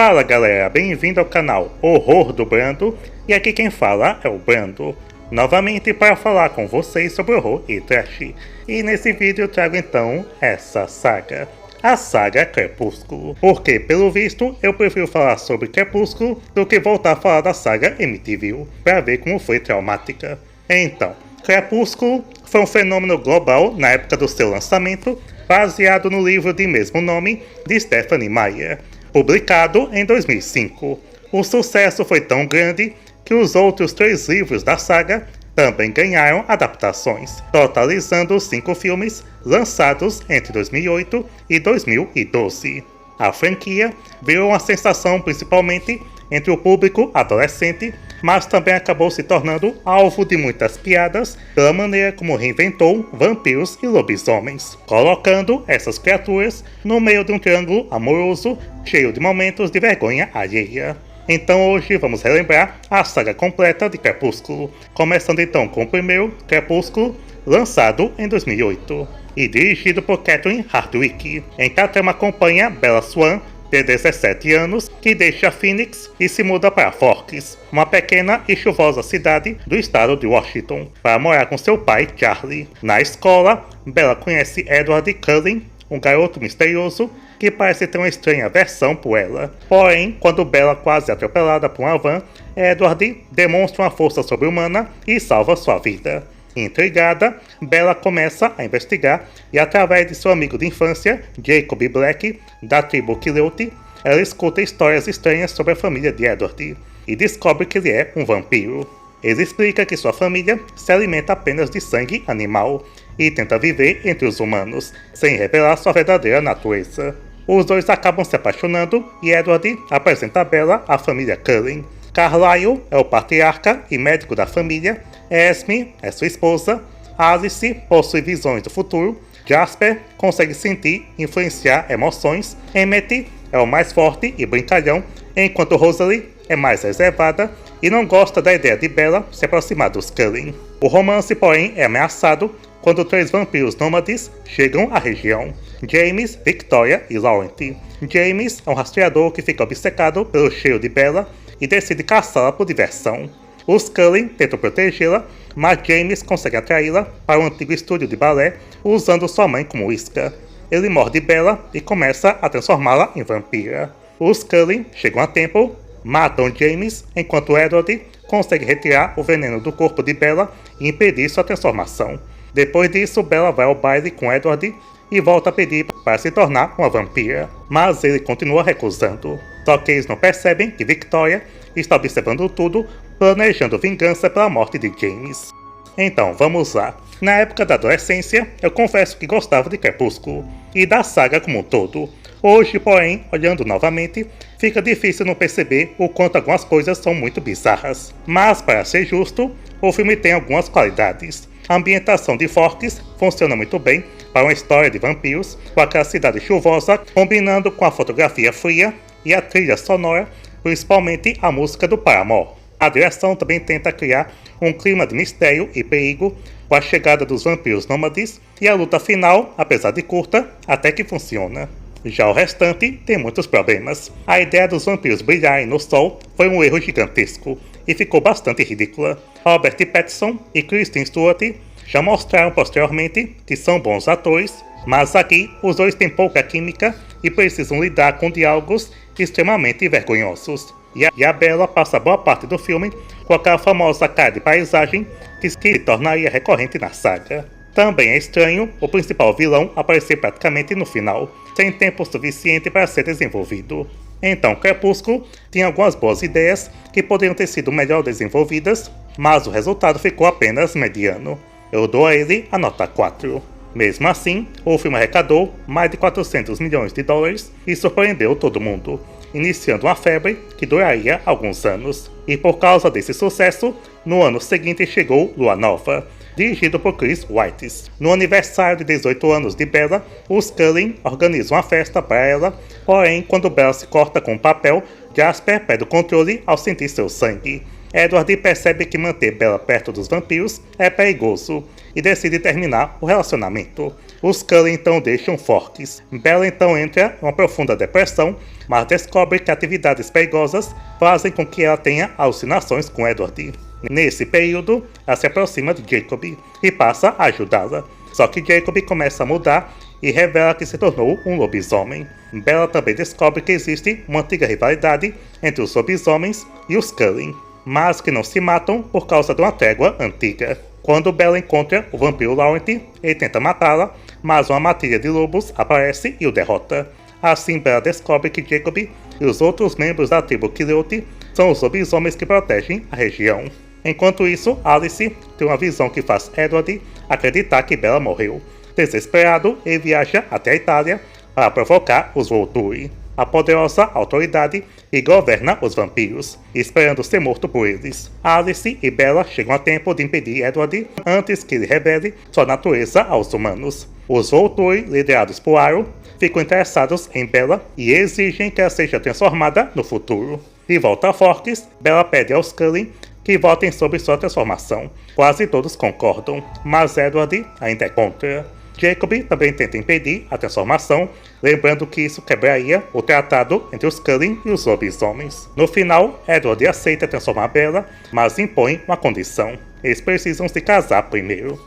Fala galera, bem-vindo ao canal Horror do Brando, e aqui quem fala é o Brando, novamente para falar com vocês sobre horror e trash. E nesse vídeo eu trago então essa saga, a saga Crepúsculo, porque pelo visto eu prefiro falar sobre Crepúsculo do que voltar a falar da saga Amityville, para ver como foi traumática. Então, Crepúsculo foi um fenômeno global na época do seu lançamento, baseado no livro de mesmo nome de Stephenie Meyer, publicado em 2005. O sucesso foi tão grande que os outros 3 livros da saga também ganharam adaptações, totalizando 5 filmes lançados entre 2008 e 2012. A franquia virou uma sensação principalmente entre o público adolescente, mas também acabou se tornando alvo de muitas piadas pela maneira como reinventou vampiros e lobisomens, colocando essas criaturas no meio de um triângulo amoroso cheio de momentos de vergonha alheia. Então hoje vamos relembrar a saga completa de Crepúsculo, começando então com o primeiro Crepúsculo, lançado em 2008 e dirigido por Catherine Hardwicke, em que a trama acompanha Bella Swan, de 17 anos, que deixa Phoenix e se muda para Forks, uma pequena e chuvosa cidade do estado de Washington, para morar com seu pai Charlie. Na escola, Bella conhece Edward Cullen, um garoto misterioso que parece ter uma estranha aversão por ela. Porém, quando Bella é quase atropelada por uma van, Edward demonstra uma força sobre-humana e salva sua vida. Intrigada, Bella começa a investigar e, através de seu amigo de infância, Jacob Black, da tribo Quileute, ela escuta histórias estranhas sobre a família de Edward e descobre que ele é um vampiro. Ele explica que sua família se alimenta apenas de sangue animal e tenta viver entre os humanos, sem revelar sua verdadeira natureza. Os dois acabam se apaixonando e Edward apresenta a Bella à família Cullen. Carlyle é o patriarca e médico da família, Esme é sua esposa, Alice possui visões do futuro, Jasper consegue sentir e influenciar emoções, Emmett é o mais forte e brincalhão, enquanto Rosalie é mais reservada e não gosta da ideia de Bella se aproximar dos Cullen. O romance, porém, é ameaçado quando 3 vampiros nômades chegam à região: James, Victoria e Laurent. James é um rastreador que fica obcecado pelo cheiro de Bella e decide caçá-la por diversão. Os Cullen tentam protegê-la, mas James consegue atraí-la para um antigo estúdio de balé usando sua mãe como isca. Ele morde Bella e começa a transformá-la em vampira. Os Cullen chegam a tempo, matam James, enquanto Edward consegue retirar o veneno do corpo de Bella e impedir sua transformação. Depois disso, Bella vai ao baile com Edward e volta a pedir para se tornar uma vampira, mas ele continua recusando. Só que eles não percebem que Victoria está observando tudo, planejando vingança pela morte de James. Então, vamos lá. Na época da adolescência, eu confesso que gostava de Crepúsculo e da saga como um todo. Hoje, porém, olhando novamente, fica difícil não perceber o quanto algumas coisas são muito bizarras. Mas, para ser justo, o filme tem algumas qualidades. A ambientação de Forks funciona muito bem para uma história de vampiros, com aquela cidade chuvosa, combinando com a fotografia fria e a trilha sonora, principalmente a música do Paramore. A direção também tenta criar um clima de mistério e perigo com a chegada dos vampiros nômades, e a luta final, apesar de curta, até que funciona. Já o restante tem muitos problemas. A ideia dos vampiros brilharem no sol foi um erro gigantesco e ficou bastante ridícula. Robert Pattinson e Kristen Stewart já mostraram posteriormente que são bons atores, mas aqui os dois têm pouca química e precisam lidar com diálogos extremamente vergonhosos. E a Bella passa boa parte do filme com aquela famosa cara de paisagem que se tornaria recorrente na saga. Também é estranho o principal vilão aparecer praticamente no final, sem tempo suficiente para ser desenvolvido. Então, Crepúsculo tinha algumas boas ideias que poderiam ter sido melhor desenvolvidas, mas o resultado ficou apenas mediano. Eu dou a ele a nota 4. Mesmo assim, o filme arrecadou mais de 400 milhões de dólares e surpreendeu todo mundo, iniciando uma febre que duraria alguns anos. E por causa desse sucesso, no ano seguinte chegou Lua Nova, dirigido por Chris Weitz. No aniversário de 18 anos de Bella, os Cullen organizam uma festa para ela, porém, quando Bella se corta com um papel, Jasper perde o controle ao sentir seu sangue. Edward percebe que manter Bella perto dos vampiros é perigoso e decide terminar o relacionamento. Os Cullen então deixam Forks. Bella então entra em uma profunda depressão, mas descobre que atividades perigosas fazem com que ela tenha alucinações com Edward. Nesse período, ela se aproxima de Jacob e passa a ajudá-la. Só que Jacob começa a mudar e revela que se tornou um lobisomem. Bella também descobre que existe uma antiga rivalidade entre os lobisomens e os Cullen, mas que não se matam por causa de uma trégua antiga. Quando Bella encontra o vampiro Laurent, ele tenta matá-la, mas uma matilha de lobos aparece e o derrota. Assim, Bella descobre que Jacob e os outros membros da tribo Quileute são os lobisomens que protegem a região. Enquanto isso, Alice tem uma visão que faz Edward acreditar que Bella morreu. Desesperado, ele viaja até a Itália para provocar os Volturi, a poderosa autoridade que governa os vampiros, esperando ser morto por eles. Alice e Bella chegam a tempo de impedir Edward antes que ele revele sua natureza aos humanos. Os Volturi, liderados por Aro, ficam interessados em Bella e exigem que ela seja transformada no futuro. De volta a Forks, Bella pede aos Cullen que votem sobre sua transformação. Quase todos concordam, mas Edward ainda é contra. Jacob também tenta impedir a transformação, lembrando que isso quebraria o tratado entre os Cullen e os lobisomens. No final, Edward aceita transformar Bella, mas impõe uma condição: eles precisam se casar primeiro.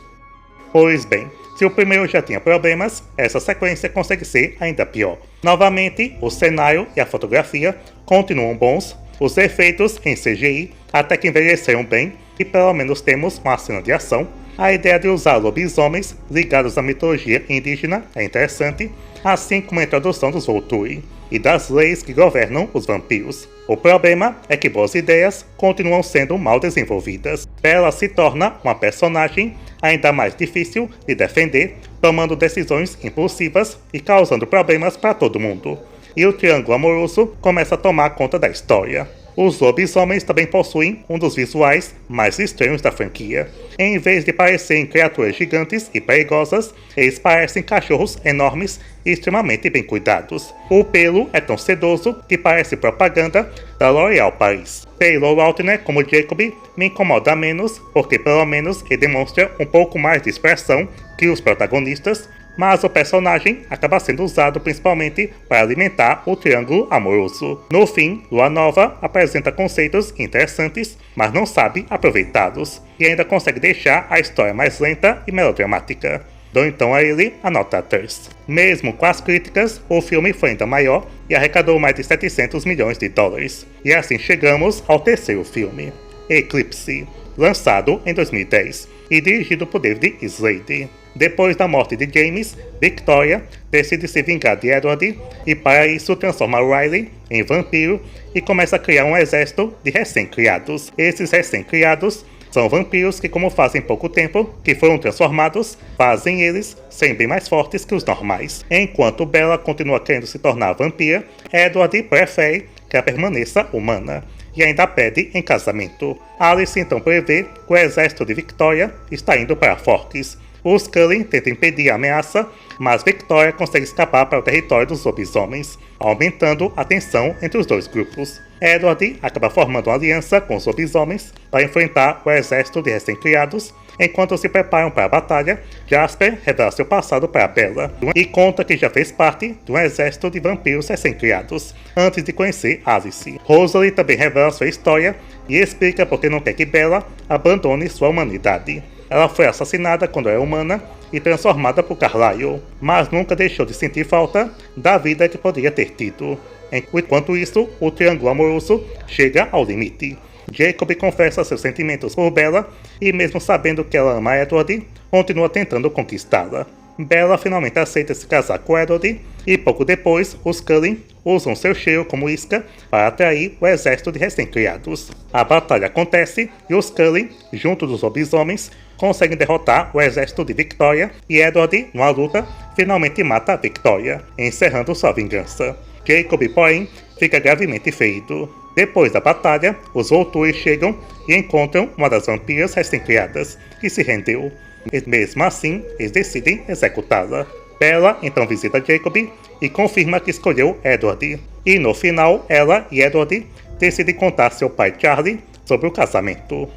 Pois bem, se o primeiro já tinha problemas, essa sequência consegue ser ainda pior. Novamente, o cenário e a fotografia continuam bons, os efeitos em CGI até que envelheceram bem e pelo menos temos uma cena de ação. A ideia de usar lobisomens ligados à mitologia indígena é interessante, assim como a introdução dos Volturi e das leis que governam os vampiros. O problema é que boas ideias continuam sendo mal desenvolvidas. Bella se torna uma personagem ainda mais difícil de defender, tomando decisões impulsivas e causando problemas para todo mundo. E o triângulo amoroso começa a tomar conta da história. Os lobisomens também possuem um dos visuais mais estranhos da franquia. Em vez de parecerem criaturas gigantes e perigosas, eles parecem cachorros enormes e extremamente bem cuidados. O pelo é tão sedoso que parece propaganda da L'Oréal Paris. Taylor Lautner como Jacob me incomoda menos, porque pelo menos ele demonstra um pouco mais de expressão que os protagonistas, mas o personagem acaba sendo usado principalmente para alimentar o triângulo amoroso. No fim, Lua Nova apresenta conceitos interessantes, mas não sabe aproveitá-los, e ainda consegue deixar a história mais lenta e melodramática. Dou então a ele a nota 3. Mesmo com as críticas, o filme foi ainda maior e arrecadou mais de 700 milhões de dólares. E assim chegamos ao terceiro filme, Eclipse, lançado em 2010 e dirigido por David Slade. Depois da morte de James, Victoria decide se vingar de Edward e para isso transforma Riley em vampiro e começa a criar um exército de recém-criados. Esses recém-criados são vampiros que, como fazem pouco tempo que foram transformados, fazem eles serem bem mais fortes que os normais. Enquanto Bella continua querendo se tornar vampira, Edward prefere que ela permaneça humana e ainda pede em casamento. Alice então prevê que o exército de Victoria está indo para Forks. Os Cullen tentam impedir a ameaça, mas Victoria consegue escapar para o território dos lobisomens, aumentando a tensão entre os dois grupos. Edward acaba formando uma aliança com os lobisomens para enfrentar o exército de recém-criados. Enquanto se preparam para a batalha, Jasper revela seu passado para Bella e conta que já fez parte de um exército de vampiros recém-criados, antes de conhecer Alice. Rosalie também revela sua história e explica por que não quer que Bella abandone sua humanidade. Ela foi assassinada quando era humana e transformada por Carlyle, mas nunca deixou de sentir falta da vida que poderia ter tido. Enquanto isso, o triângulo amoroso chega ao limite. Jacob confessa seus sentimentos por Bella e, mesmo sabendo que ela ama Edward, continua tentando conquistá-la. Bella finalmente aceita se casar com Edward e pouco depois os Cullen usam seu cheiro como isca para atrair o exército de recém-criados. A batalha acontece e os Cullen, junto dos lobisomens, conseguem derrotar o exército de Victoria e Edward, numa luta, finalmente mata Victoria, encerrando sua vingança. Jacob, porém, fica gravemente ferido. Depois da batalha, os Volturi chegam e encontram uma das vampiras recém-criadas, que se rendeu. Mesmo assim, eles decidem executá-la. Bella então visita Jacob e confirma que escolheu Edward. E no final, ela e Edward decidem contar seu pai Charlie sobre o casamento.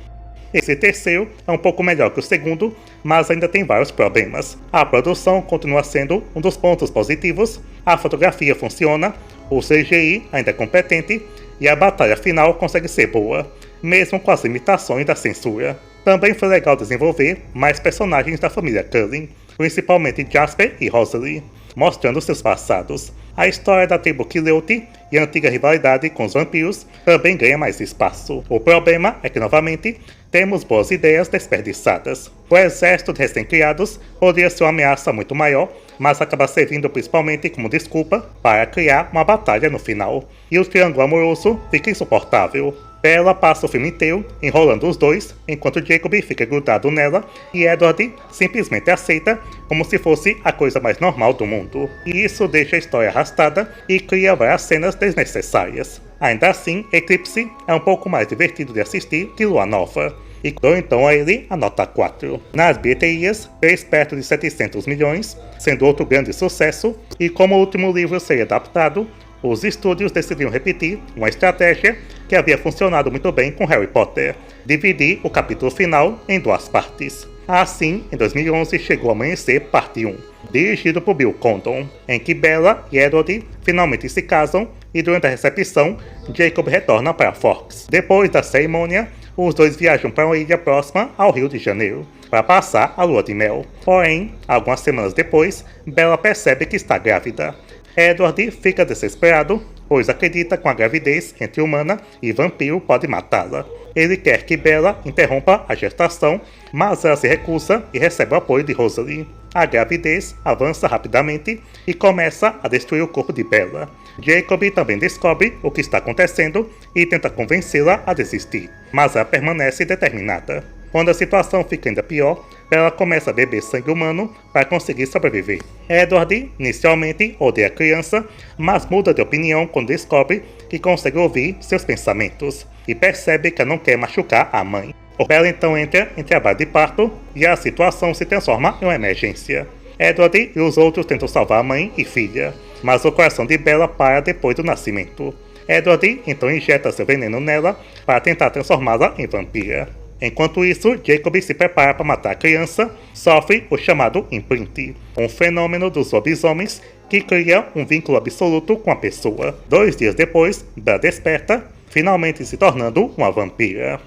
Esse terceiro é um pouco melhor que o segundo, mas ainda tem vários problemas. A produção continua sendo um dos pontos positivos, a fotografia funciona, o CGI ainda é competente e a batalha final consegue ser boa, mesmo com as limitações da censura. Também foi legal desenvolver mais personagens da família Cullen, principalmente Jasper e Rosalie, mostrando seus passados. A história da tribo Quileute e a antiga rivalidade com os vampiros também ganha mais espaço. O problema é que, novamente, temos boas ideias desperdiçadas. O exército de recém-criados poderia ser uma ameaça muito maior, mas acaba servindo principalmente como desculpa para criar uma batalha no final. E o triângulo amoroso fica insuportável. Bella passa o filme inteiro enrolando os dois, enquanto Jacob fica grudado nela e Edward simplesmente aceita como se fosse a coisa mais normal do mundo. E isso deixa a história arrastada e cria várias cenas desnecessárias. Ainda assim, Eclipse é um pouco mais divertido de assistir que Lua Nova, e dou então a ele a nota 4. Nas bilheterias, fez perto de 700 milhões, sendo outro grande sucesso, e como o último livro seria adaptado, os estúdios decidiram repetir uma estratégia que havia funcionado muito bem com Harry Potter, dividir o capítulo final em duas partes. Assim, em 2011 chegou Amanhecer Parte 1, dirigido por Bill Condon, em que Bella e Edward finalmente se casam e durante a recepção, Jacob retorna para Forks. Depois da cerimônia, os dois viajam para uma ilha próxima ao Rio de Janeiro, para passar a lua de mel. Porém, algumas semanas depois, Bella percebe que está grávida. Edward fica desesperado, pois acredita que a gravidez entre humana e vampiro pode matá-la. Ele quer que Bella interrompa a gestação, mas ela se recusa e recebe o apoio de Rosalie. A gravidez avança rapidamente e começa a destruir o corpo de Bella. Jacob também descobre o que está acontecendo e tenta convencê-la a desistir, mas ela permanece determinada. Quando a situação fica ainda pior, Bella começa a beber sangue humano para conseguir sobreviver. Edward inicialmente odeia a criança, mas muda de opinião quando descobre que consegue ouvir seus pensamentos e percebe que ela não quer machucar a mãe. Bella então entra em trabalho de parto e a situação se transforma em uma emergência. Edward e os outros tentam salvar a mãe e filha, mas o coração de Bella para depois do nascimento. Edward então injeta seu veneno nela para tentar transformá-la em vampira. Enquanto isso, Jacob se prepara para matar a criança, sofre o chamado imprint, um fenômeno dos lobisomens que cria um vínculo absoluto com a pessoa. 2 dias depois, Bella desperta, finalmente se tornando uma vampira.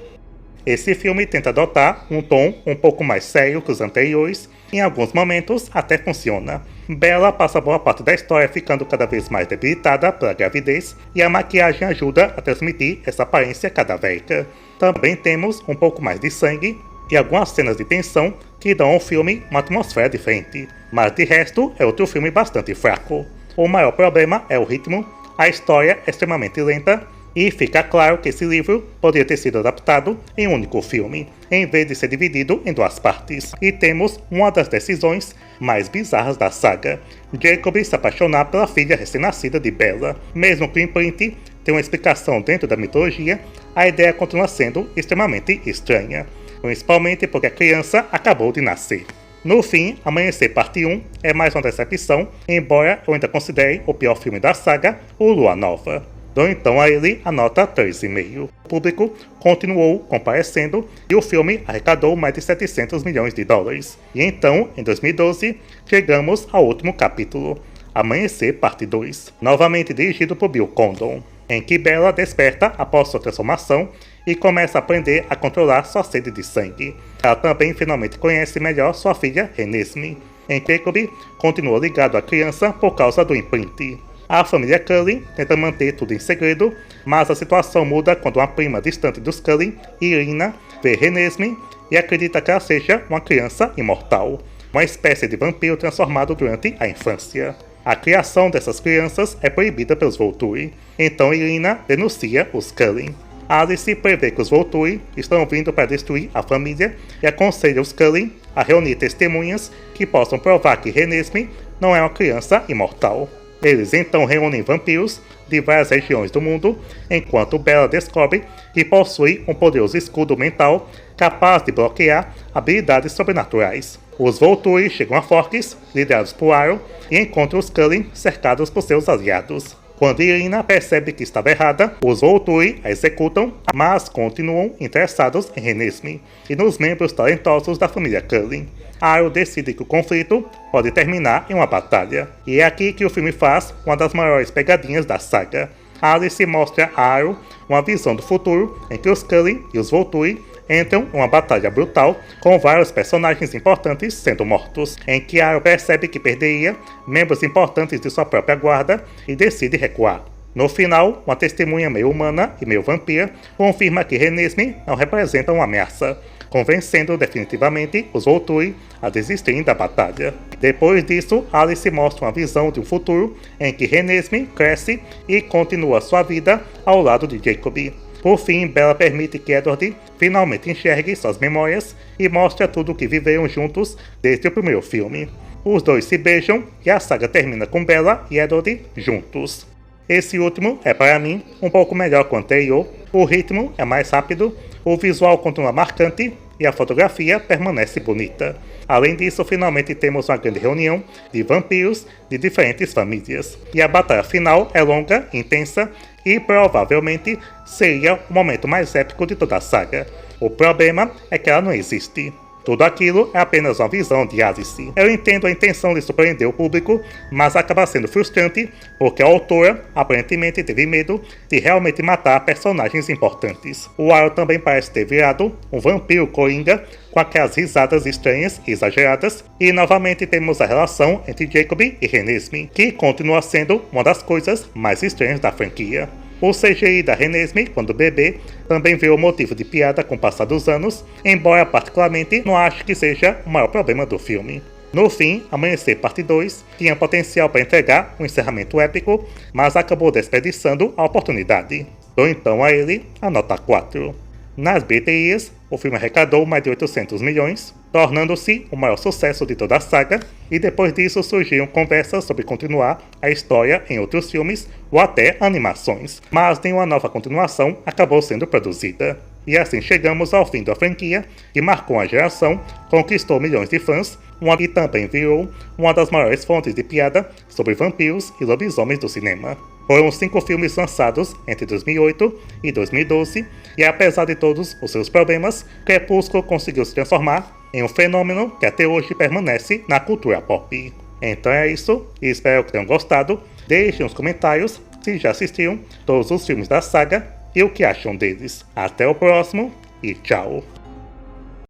Esse filme tenta adotar um tom um pouco mais sério que os anteriores, em alguns momentos até funciona. Bella passa boa parte da história ficando cada vez mais debilitada pela gravidez e a maquiagem ajuda a transmitir essa aparência cadavérica. Também temos um pouco mais de sangue e algumas cenas de tensão que dão ao filme uma atmosfera diferente, mas de resto é outro filme bastante fraco. O maior problema é o ritmo, a história é extremamente lenta e fica claro que esse livro poderia ter sido adaptado em um único filme, em vez de ser dividido em 2 partes. E temos uma das decisões mais bizarras da saga: Jacob se apaixonar pela filha recém-nascida de Bella. Mesmo que o imprint tenha uma explicação dentro da mitologia, a ideia continua sendo extremamente estranha, principalmente porque a criança acabou de nascer. No fim, Amanhecer Parte 1 é mais uma decepção, embora eu ainda considere o pior filme da saga, o Lua Nova. Dou então a ele a nota 3,5. O público continuou comparecendo e o filme arrecadou mais de 700 milhões de dólares. E então, em 2012, chegamos ao último capítulo, Amanhecer Parte 2, novamente dirigido por Bill Condon, em que Bella desperta após sua transformação e começa a aprender a controlar sua sede de sangue. Ela também finalmente conhece melhor sua filha Renesmee, em que Jacob continua ligado à criança por causa do imprint. A família Cullen tenta manter tudo em segredo, mas a situação muda quando uma prima distante dos Cullen, Irina, vê Renesmee e acredita que ela seja uma criança imortal, uma espécie de vampiro transformado durante a infância. A criação dessas crianças é proibida pelos Volturi, então Irina denuncia os Cullen. Alice prevê que os Volturi estão vindo para destruir a família e aconselha os Cullen a reunir testemunhas que possam provar que Renesmee não é uma criança imortal. Eles então reúnem vampiros de várias regiões do mundo, enquanto Bella descobre que possui um poderoso escudo mental capaz de bloquear habilidades sobrenaturais. Os Volturi chegam a Forks, liderados por Aaron, e encontram os Cullen cercados por seus aliados. Quando Irina percebe que estava errada, os Volturi a executam, mas continuam interessados em Renesmee e nos membros talentosos da família Cullen. Aro decide que o conflito pode terminar em uma batalha, e é aqui que o filme faz uma das maiores pegadinhas da saga. Alice mostra a Aro uma visão do futuro em que os Cullen e os Volturi entram em uma batalha brutal com vários personagens importantes sendo mortos, em que Aro percebe que perderia membros importantes de sua própria guarda e decide recuar. No final, uma testemunha meio humana e meio vampira confirma que Renesmee não representa uma ameaça, convencendo definitivamente os Volturi a desistirem da batalha. Depois disso, Alice mostra uma visão de um futuro em que Renesmee cresce e continua sua vida ao lado de Jacob. Por fim, Bella permite que Edward finalmente enxergue suas memórias e mostra tudo o que viveram juntos desde o primeiro filme. Os dois se beijam e a saga termina com Bella e Edward juntos. Esse último é, para mim, um pouco melhor que o anterior, o ritmo é mais rápido, o visual continua marcante e a fotografia permanece bonita. Além disso, finalmente temos uma grande reunião de vampiros de diferentes famílias. E a batalha final é longa, intensa e provavelmente seria o momento mais épico de toda a saga. O problema é que ela não existe. Tudo aquilo é apenas uma visão de Alice. Eu entendo a intenção de surpreender o público, mas acaba sendo frustrante porque a autora aparentemente teve medo de realmente matar personagens importantes. O Aro também parece ter virado um vampiro coringa com aquelas risadas estranhas e exageradas, e novamente temos a relação entre Jacob e Renesmee, que continua sendo uma das coisas mais estranhas da franquia. O CGI da Renesmee, quando bebê, também virou motivo de piada com o passar dos anos, embora particularmente não acho que seja o maior problema do filme. No fim, Amanhecer Parte 2 tinha potencial para entregar um encerramento épico, mas acabou desperdiçando a oportunidade. Dou então a ele a nota 4. Nas bilheterias, o filme arrecadou mais de 800 milhões, tornando-se o maior sucesso de toda a saga, e depois disso surgiram conversas sobre continuar a história em outros filmes ou até animações, mas nenhuma nova continuação acabou sendo produzida. E assim chegamos ao fim da franquia, que marcou uma geração, conquistou milhões de fãs, e também virou uma das maiores fontes de piada sobre vampiros e lobisomens do cinema. Foram 5 filmes lançados entre 2008 e 2012, e apesar de todos os seus problemas, Crepúsculo conseguiu se transformar em um fenômeno que até hoje permanece na cultura pop. Então é isso, e espero que tenham gostado. Deixem nos comentários se já assistiram todos os filmes da saga e o que acham deles. Até o próximo e tchau!